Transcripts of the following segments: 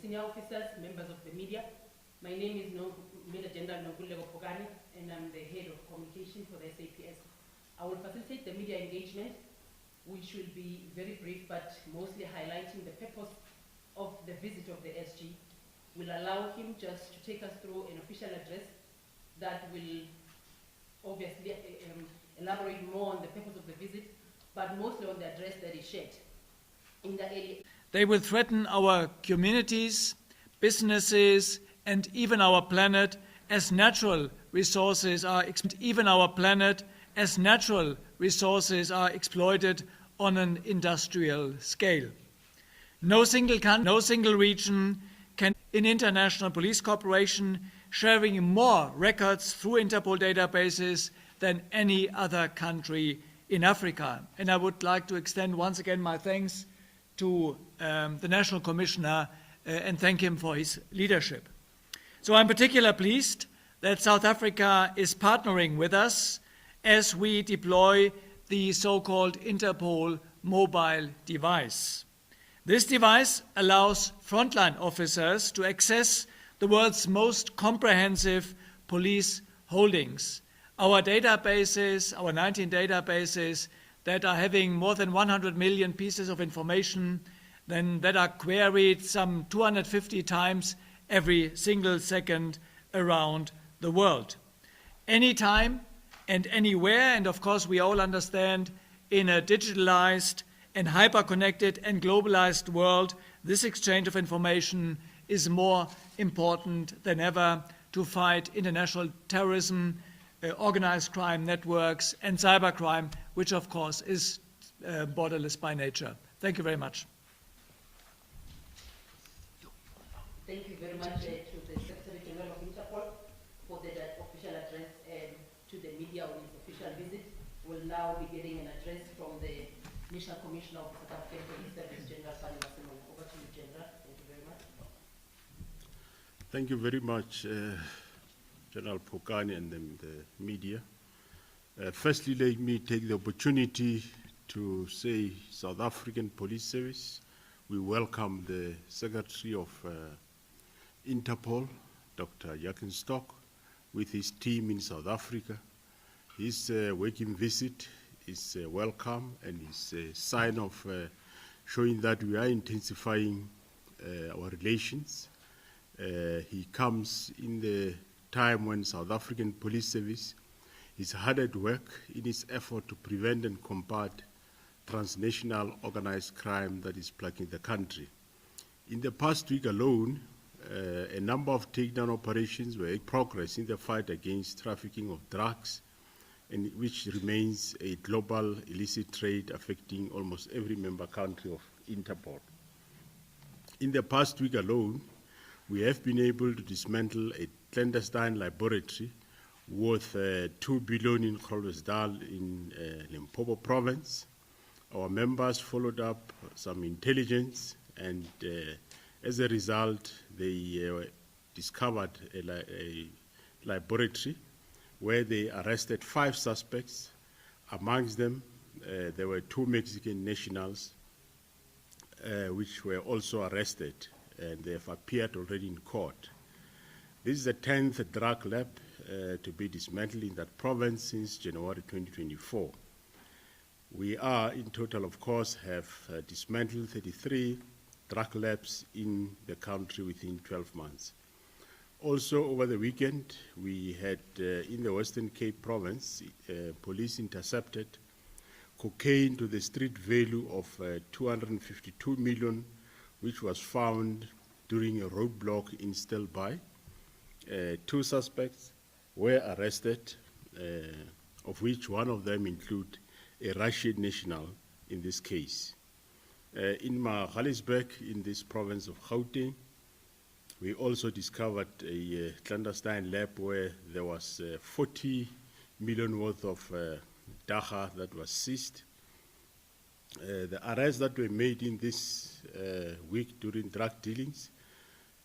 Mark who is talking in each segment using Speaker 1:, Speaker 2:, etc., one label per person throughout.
Speaker 1: senior officers, members of the media. My name is Major General Nogulego Pogani, and I'm the head of communication for the SAPS. I will facilitate the media engagement, which will be very brief, but mostly highlighting the purpose of the visit of the SG. We'll allow him just to take us through an official address that will obviously elaborate more on the purpose of the visit, but mostly on the address that is shared in the area.
Speaker 2: They will threaten our communities, businesses, and even our planet as natural resources are exploited on an industrial scale. No single country, no single region can, in international police cooperation, sharing more records through Interpol databases than any other country in Africa. And I would like to extend once again my thanks to the National Commissioner and thank him for his leadership. So I'm particularly pleased that South Africa is partnering with us as we deploy the so-called Interpol mobile device. This device allows frontline officers to access the world's most comprehensive police holdings. Our databases, our 19 databases that are having more than 100 million pieces of information, then that are queried some 250 times every single second around the world. Anytime and anywhere, and of course we all understand in a digitalized and hyper-connected and globalized world, this exchange of information is more important than ever to fight international terrorism, organized crime networks, and cybercrime, which of course is borderless by nature. Thank you very much.
Speaker 1: Thank you very much to the Secretary General of Interpol for the official address to the media on his official visit. We'll now be getting an address from the National Commissioner of South African Police Service, General Fannie Masemola. Over to you, General. Thank you very much.
Speaker 3: Thank you very much, General Pogani and the media. Firstly, let me take the opportunity to say South African Police Service, we welcome the Secretary of Interpol, Dr. Jürgen, with his team in South Africa. His working visit is welcome and is a sign of showing that we are intensifying our relations. He comes in the time when South African Police Service is hard at work in its effort to prevent and combat transnational organized crime that is plaguing the country. In the past week alone, a number of takedown operations were in progress in the fight against trafficking of drugs, and which remains a global illicit trade affecting almost every member country of Interpol. In the past week alone, we have been able to dismantle a clandestine laboratory worth 2 billion in Groblersdal in Limpopo province. Our members followed up some intelligence, and as a result, they discovered a laboratory where they arrested 5 suspects. Amongst them, there were 2 Mexican nationals which were also arrested, and they have appeared already in court. This is the 10th drug lab to be dismantled in that province since January 2024. We are, in total, of course, have dismantled 33 drug labs in the country within 12 months. Also, over the weekend, we had, in the Western Cape province, police intercepted cocaine to the street value of 252 million, which was found during a roadblock in Stilbaai. 2 suspects were arrested, of which one of them include a Russian national in this case. In Magaliesburg, in this province of Gauteng, we also discovered a clandestine lab where there was 40 million worth of dagga that was seized. The arrests that were made in this week during drug dealings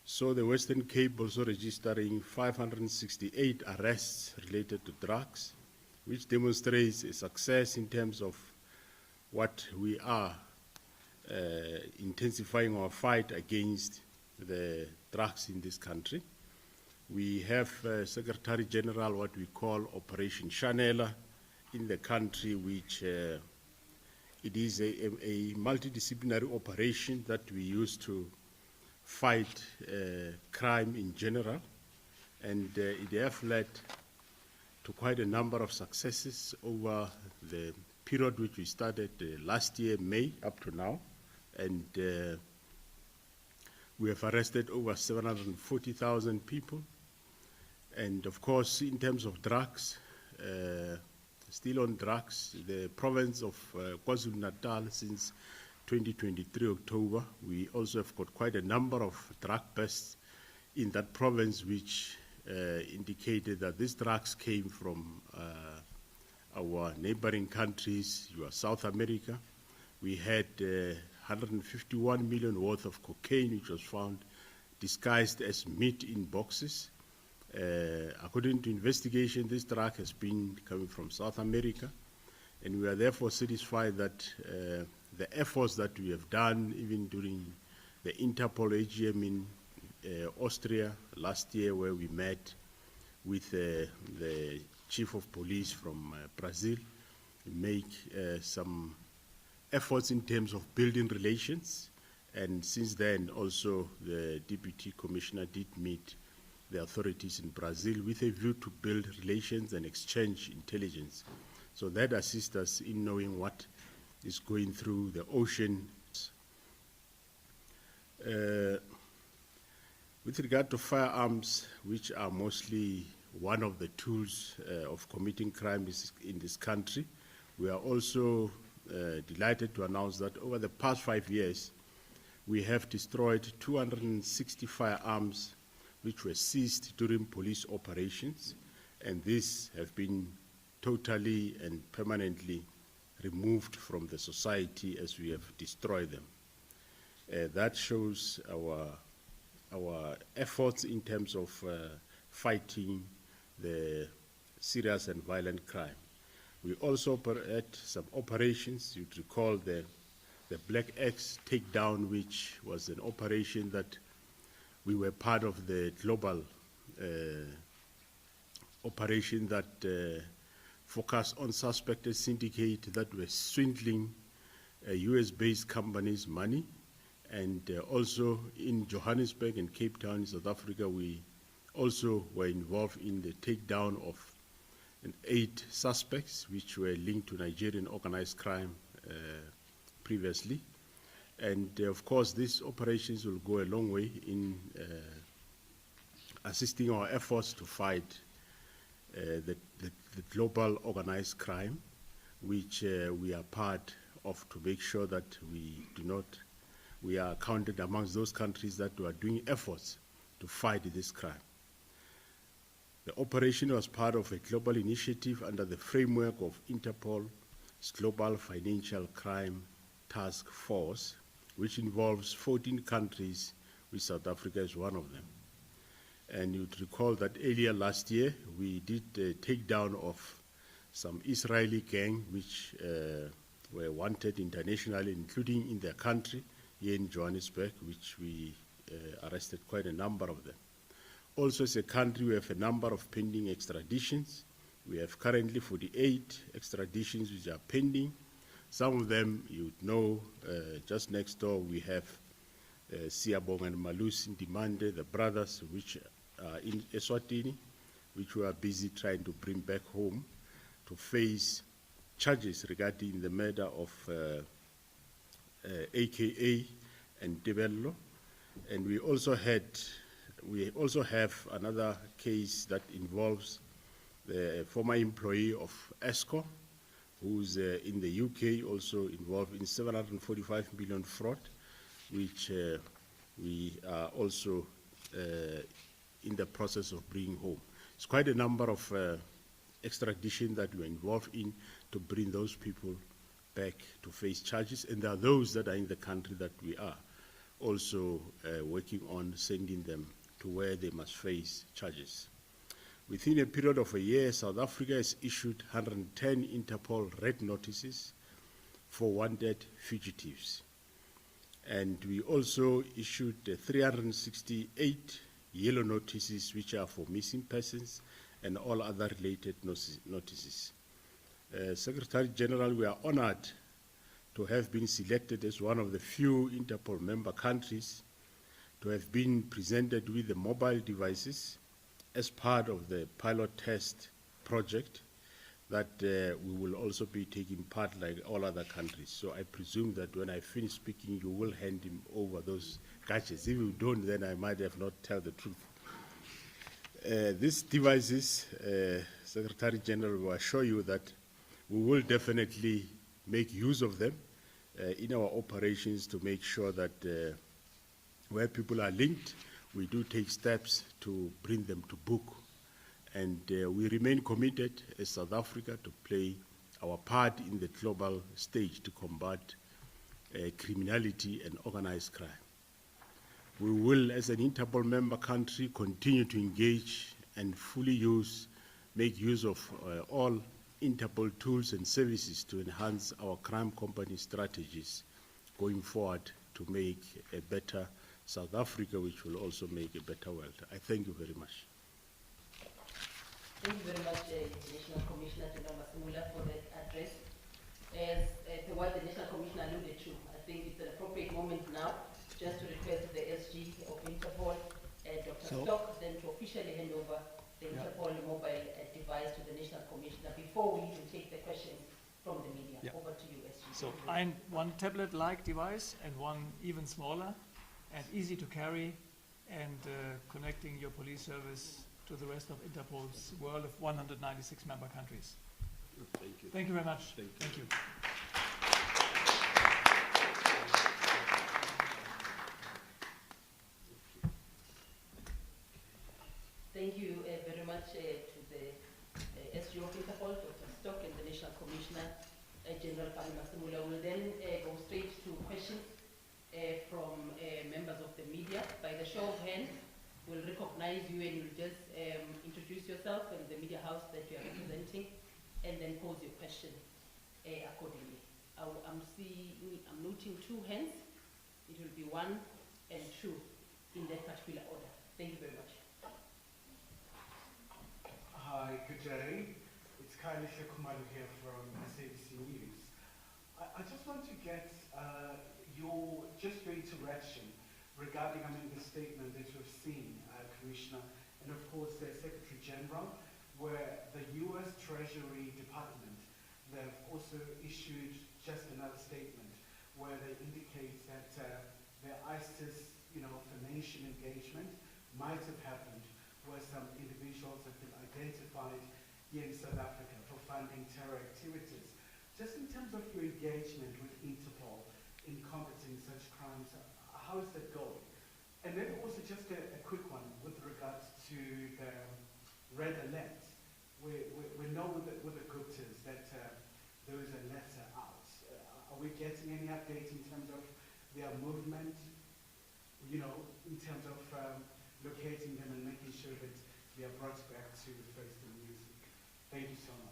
Speaker 3: saw the Western Cape also registering 568 arrests related to drugs, which demonstrates a success in terms of what we are intensifying our fight against the drugs in this country. We have Secretary General, what we call Operation Chanela in the country, which it is a multidisciplinary operation that we use to fight crime in general, and it has led to quite a number of successes over the period which we started last year, May, up to now, and we have arrested over 740,000 people. And of course, in terms of drugs, still on drugs, the province of KwaZulu-Natal since 2023 October, we also have got quite a number of drug busts in that province, which indicated that these drugs came from our neighboring countries, South America. We had 151 million worth of cocaine, which was found disguised as meat in boxes. According to investigation, this drug has been coming from South America, and we are therefore satisfied that the efforts that we have done, even during the Interpol AGM in Austria last year, where we met with the chief of police from Brazil, make some efforts in terms of building relations. And since then, also the Deputy Commissioner did meet the authorities in Brazil with a view to build relations and exchange intelligence. So that assists us in knowing what is going through the ocean. With regard to firearms, which are mostly one of the tools of committing crimes in this country, we are also delighted to announce that over the past 5 years, we have destroyed 260 firearms which were seized during police operations, and these have been totally and permanently removed from the society as we have destroyed them. That shows our efforts in terms of fighting the serious and violent crime. We also operate some operations. You'd recall the Black X takedown, which was an operation that we were part of the global operation that focused on suspected syndicates that were swindling US-based companies' money. And also in Johannesburg and Cape Town in South Africa, we also were involved in the takedown of 8 suspects which were linked to Nigerian organized crime previously. And of course, these operations will go a long way in assisting our efforts to fight the global organized crime, which we are part of, to make sure that we are counted amongst those countries that are doing efforts to fight this crime. The operation was part of a global initiative under the framework of Interpol's Global Financial Crime Task Force, which involves 14 countries, which South Africa is one of them. And you'd recall that earlier last year, we did a takedown of some Israeli gang which were wanted internationally, including in their country, here in Johannesburg, which we arrested quite a number of them. Also, as a country, we have a number of pending extraditions. We have currently 48 extraditions which are pending. Some of them, you know, just next door we have Siabong and Malusi Ndimande, the brothers, which are in Eswatini, which we are busy trying to bring back home to face charges regarding the murder of AKA and Debello. And we also have another case that involves the former employee of ESCO, who's in the UK, also involved in 745 million fraud, which we are also in the process of bringing home. It's quite a number of extradition that we're involved in to bring those people back to face charges, and there are those that are in the country that we are also working on sending them to where they must face charges. Within a period of a year, South Africa has issued 110 Interpol red notices for wanted fugitives. And we also issued 368 yellow notices, which are for missing persons and all other related notices. Secretary General, we are honored to have been selected as one of the few Interpol member countries to have been presented with the mobile devices as part of the pilot test project that we will also be taking part like all other countries. So I presume that when I finish speaking, you will hand him over those gadgets. If you don't, then I might have not tell the truth. These devices, Secretary General, will assure you that we will definitely make use of them in our operations to make sure that where people are linked, we do take steps to bring them to book. And we remain committed as South Africa to play our part in the global stage to combat criminality and organized crime. We will, as an Interpol member country, continue to engage and fully make use of all Interpol tools and services to enhance our crime company strategies going forward to make a better South Africa, which will also make a better world. I thank you very much.
Speaker 1: Thank you very much, National Commissioner General Masemola, for that address. As what the National Commissioner alluded to, I think it's an appropriate moment now just to request the SG of Interpol, Dr. Stock, then to officially hand over the Interpol mobile device to the National Commissioner before we even take the questions from the media. Over to you, SG.
Speaker 2: So one tablet-like device and one even smaller and easy to carry, and connecting your police service to the rest of Interpol's world of 196 member countries.
Speaker 3: Thank you.
Speaker 2: Thank you very much.
Speaker 3: Thank you.
Speaker 1: Thank you very much to the SG of Interpol, Dr. Stock, and the National Commissioner, General Fannie Masemola. We'll then go straight to questions from members of the media. By the show of hands, we'll recognize you and you'll just introduce yourself and the media house that you are representing, and then pose your question accordingly. I'm noting 2 hands. It will be 1 and 2 in that particular order. Thank you very much.
Speaker 4: Hi, good day. It's Kylie Shekumalu here from SAPS News. I just want to get your interaction regarding, the statement that we've seen, Commissioner, and of course the Secretary General, where the U.S. Treasury Department, they've also issued just another statement where they indicate that the ISIS, financial engagement might have happened where some individuals have been identified here in South Africa for funding terror activities. Just in terms of your engagement with Interpol in combating such crimes, how is that going? And maybe also just a quick one with regards to the red alert. We know with the Guptas that there is a letter out. Are we getting any update in terms of their movement, in terms of locating them and making sure that they are brought back to face the music? Thank you so much.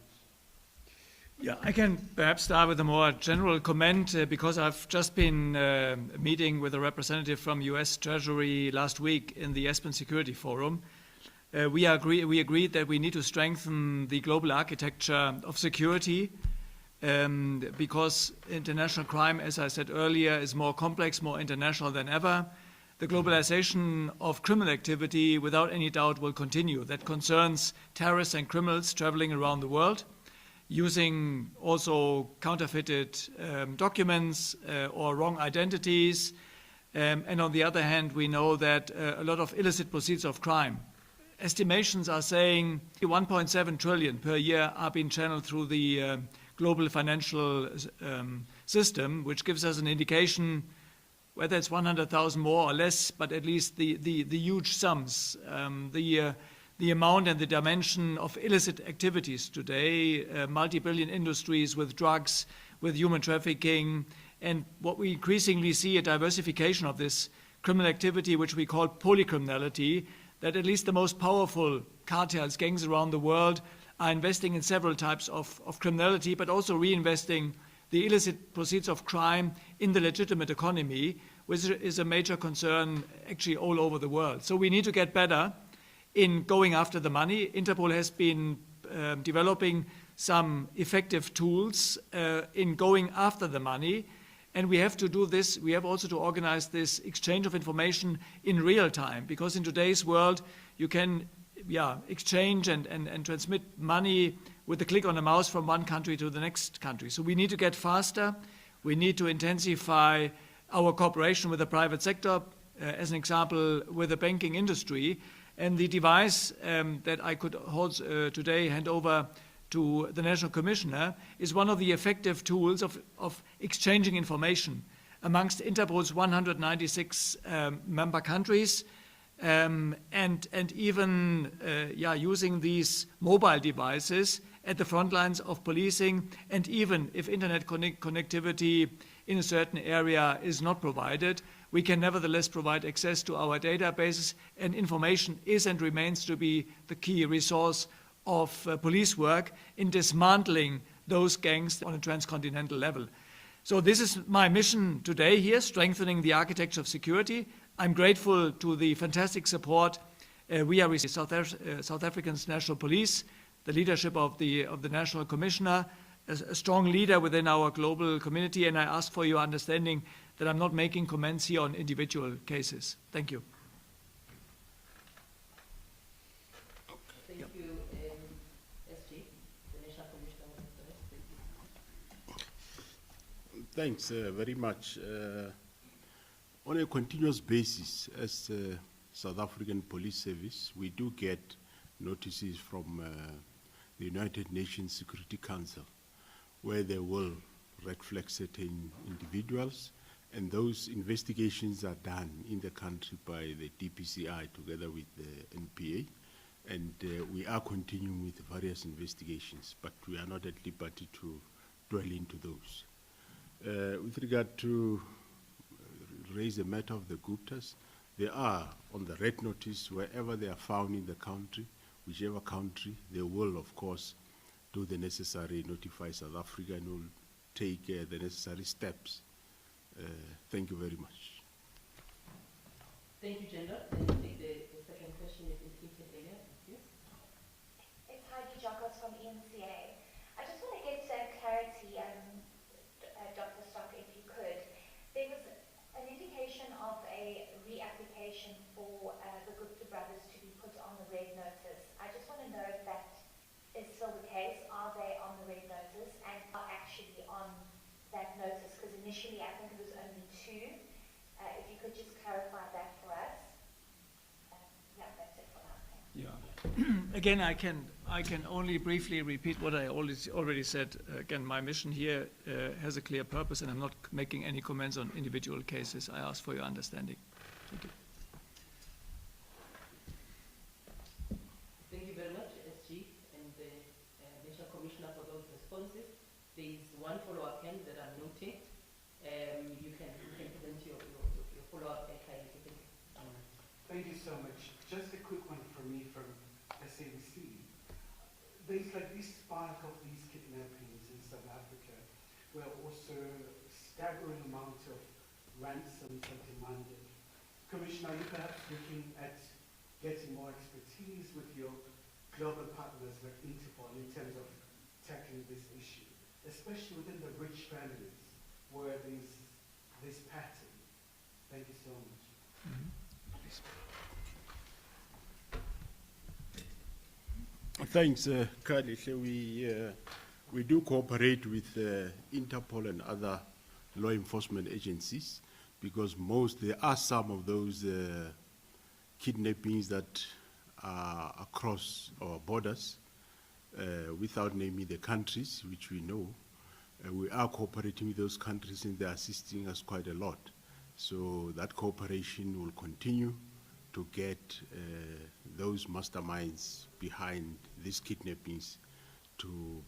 Speaker 2: Yeah, I can perhaps start with a more general comment because I've just been meeting with a representative from US Treasury last week in the Aspen Security Forum. We agreed that we need to strengthen the global architecture of security because international crime, as I said earlier, is more complex, more international than ever. The globalization of criminal activity, without any doubt, will continue. That concerns terrorists and criminals traveling around the world, using also counterfeited documents or wrong identities. And on the other hand, we know that a lot of illicit proceeds of crime. Estimations are saying 1.7 trillion per year are being channeled through the global financial system, which gives us an indication whether it's 100,000 more or less, but at least the huge sums, the amount and the dimension of illicit activities today, multi-billion industries with drugs, with human trafficking, and what we increasingly see a diversification of this criminal activity, which we call polycriminality, that at least the most powerful cartels, gangs around the world are investing in several types of criminality, but also reinvesting the illicit proceeds of crime in the legitimate economy, which is a major concern actually all over the world. So we need to get better in going after the money. Interpol has been developing some effective tools in going after the money, and we have to do this. We have also to organize this exchange of information in real time, because in today's world you can exchange and transmit money with a click on a mouse from one country to the next country. So we need to get faster. We need to intensify our cooperation with the private sector, as an example, with the banking industry. And the device that I could today hand over to the National Commissioner is one of the effective tools of exchanging information amongst Interpol's 196 member countries, and even using these mobile devices at the front lines of policing, and even if internet connectivity in a certain area is not provided, we can nevertheless provide access to our databases, and information is and remains to be the key resource of police work in dismantling those gangs on a transcontinental level. So this is my mission today here, strengthening the architecture of security. I'm grateful to the fantastic support we are receiving South Africa's National Police, the leadership of the National Commissioner, a strong leader within our global community, and I ask for your understanding that I'm not making comments here on individual cases. Thank you.
Speaker 1: Thank you, SG. The National Commissioner will address. Thank you.
Speaker 3: Thanks very much. On a continuous basis, as South African Police Service, we do get notices from the United Nations Security Council, where they will red flag certain individuals, and those investigations are done in the country by the DPCI together with the NPA, and we are continuing with various investigations, but we are not at liberty to dwell into those. With regard to raise the matter of the Guptas, they are on the red notice wherever they are found in the country, whichever country. They will, of course, do the necessary, notify South Africa, and will take the necessary steps. Thank you very much.
Speaker 1: Thank you, General. And I think the second question is indicated earlier. Thank you.
Speaker 5: It's Heidi Jacobs from ENCA. I just want to get clarity, Dr. Stock, if you could. There was an indication of a reapplication for the Gupta brothers to be put on the red notice. I just want to know if that is still the case. Are they on the red notice and are actually on that notice? Because initially I think it was only 2. If you could just clarify that for us. Yeah, that's it for now. Thanks.
Speaker 2: Yeah. Again, I can only briefly repeat what I already said. Again, my mission here has a clear purpose, and I'm not making any comments on individual cases. I ask for your understanding. Thank you.
Speaker 1: Thank you very much, SG, and the National Commissioner, for those responses. There is one follow-up hand that I'm noting. You can present your follow-up at high level.
Speaker 4: Thank you so much. Just a quick one from me from SABC. There's like this spike of these kidnappings in South Africa, where also staggering amount of ransoms are demanded. Commissioner, are you perhaps looking at getting more expertise with your global partners like Interpol in terms of tackling this issue, especially within the rich families where there's this pattern? Thank you so much.
Speaker 2: Mm-hmm.
Speaker 3: Thanks, Kalihle. We do cooperate with Interpol and other law enforcement agencies, because there are some of those kidnappings that are across our borders, without naming the countries, which we know. We are cooperating with those countries, and they're assisting us quite a lot. So that cooperation will continue to get those masterminds behind these kidnappings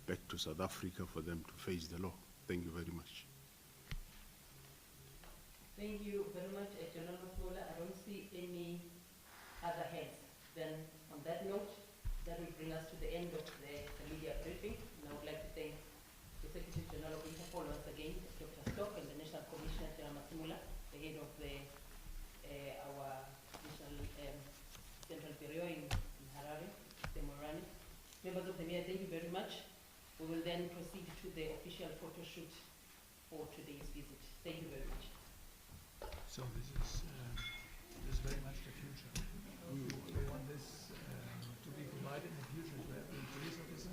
Speaker 3: back to South Africa for them to face the law. Thank you very much.
Speaker 1: Thank you very much, General Masemola. I don't see any other hands. Then on that note, that will bring us to the end of the media briefing. And I would like to thank the Secretary General of Interpol once again, Dr. Stock, and the National Commissioner, General Masemola, the head of the Stereo in Harare, Demorani. Members of the mayor, thank you very much. We will then proceed to the official photo shoot for today's visit. Thank you very much.
Speaker 2: So this is very much the future. We want this to be provided in the future to every police officer.